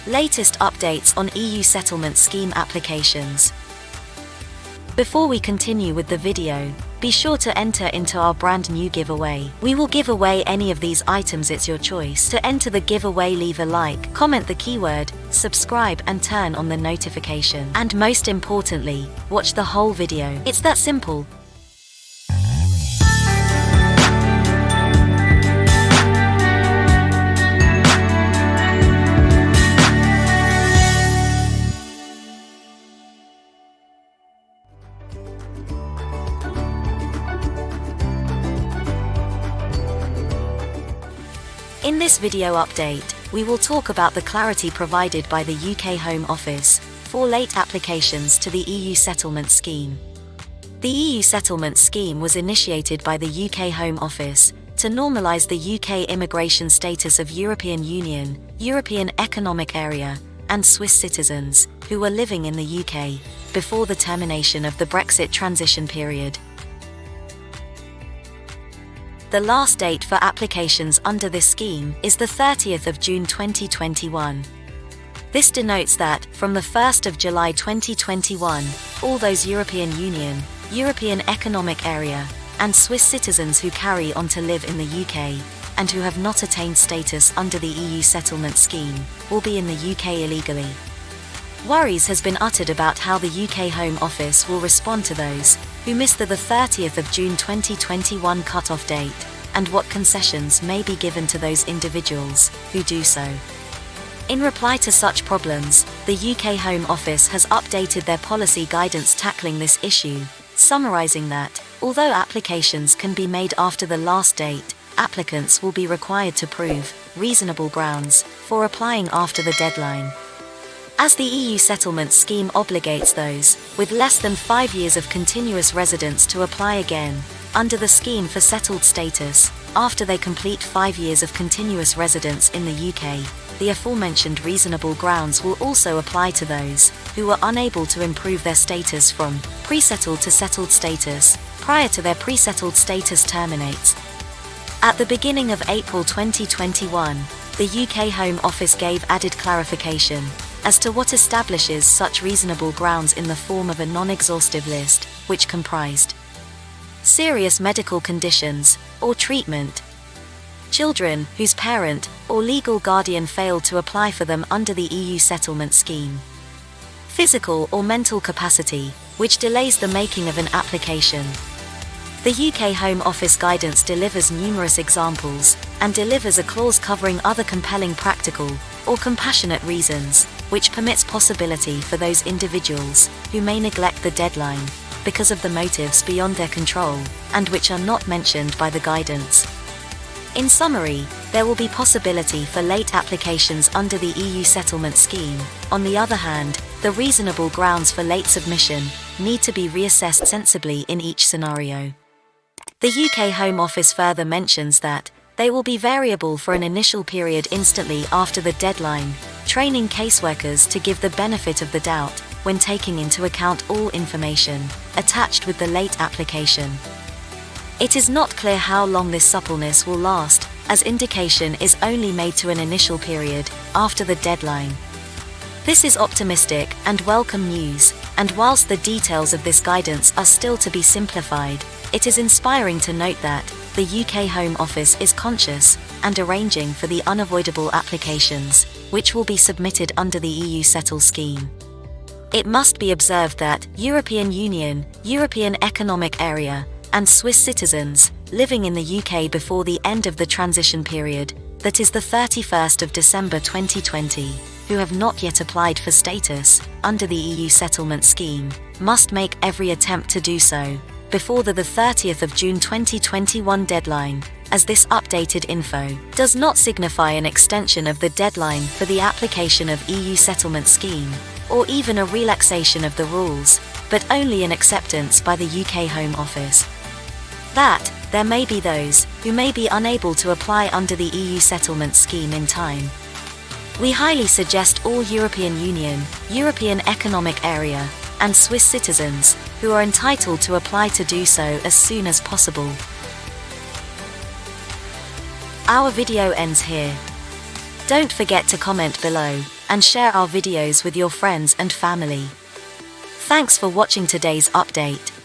Latest updates on EU settlement scheme applications. Before we continue with the video, be sure to enter into our brand new giveaway. We will give away any of these items, it's your choice. To enter the giveaway, leave a like, comment the keyword, subscribe and turn on the notification. And most importantly, watch the whole video. It's that simple. In this video update, we will talk about the clarity provided by the UK Home Office for late applications to the EU settlement scheme. The EU settlement scheme was initiated by the UK Home Office to normalise the UK immigration status of European Union, European Economic Area, and Swiss citizens who were living in the UK before the termination of the Brexit Transition Period. The last date for applications under this scheme is the 30th of June 2021. This denotes that, from the 1st of July 2021, all those European Union, European Economic Area, and Swiss citizens who carry on to live in the UK, and who have not attained status under the EU settlement scheme, will be in the UK illegally. Worries has been uttered about how the UK Home Office will respond to those who missed the 30th of June 2021 cut-off date, and what concessions may be given to those individuals who do so. In reply to such problems, the UK Home Office has updated their policy guidance tackling this issue, summarising that, although applications can be made after the last date, applicants will be required to prove reasonable grounds for applying after the deadline. As the EU settlement scheme obligates those with less than 5 years of continuous residence to apply again under the scheme for settled status after they complete 5 years of continuous residence in the UK, the aforementioned reasonable grounds will also apply to those who were unable to improve their status from pre-settled to settled status prior to their pre-settled status terminates. At the beginning of April 2021, the UK Home Office gave added clarification as to what establishes such reasonable grounds in the form of a non-exhaustive list, which comprised serious medical conditions or treatment, children whose parent or legal guardian failed to apply for them under the EU settlement scheme, physical or mental capacity, which delays the making of an application. The UK Home Office guidance delivers numerous examples, and delivers a clause covering other compelling practical or compassionate reasons, which permits possibility for those individuals who may neglect the deadline because of the motives beyond their control, and which are not mentioned by the guidance. In summary, there will be possibility for late applications under the EU settlement scheme. On the other hand, the reasonable grounds for late submission need to be reassessed sensibly in each scenario. The UK Home Office further mentions that they will be variable for an initial period instantly after the deadline, training caseworkers to give the benefit of the doubt when taking into account all information attached with the late application. It is not clear how long this suppleness will last, as indication is only made to an initial period after the deadline. This is optimistic and welcome news, and whilst the details of this guidance are still to be simplified, it is inspiring to note that the UK Home Office is conscious and arranging for the unavoidable applications, which will be submitted under the EU Settle scheme. It must be observed that European Union, European Economic Area, and Swiss citizens living in the UK before the end of the transition period, that is the 31st of December 2020, who have not yet applied for status under the EU settlement scheme, must make every attempt to do so before the 30th of June 2021 deadline, as this updated info does not signify an extension of the deadline for the application of EU settlement scheme, or even a relaxation of the rules, but only an acceptance by the UK Home Office that there may be those who may be unable to apply under the EU settlement scheme in time. We highly suggest all European Union, European Economic Area, and Swiss citizens who are entitled to apply to do so as soon as possible. Our video ends here. Don't forget to comment below and share our videos with your friends and family. Thanks for watching today's update.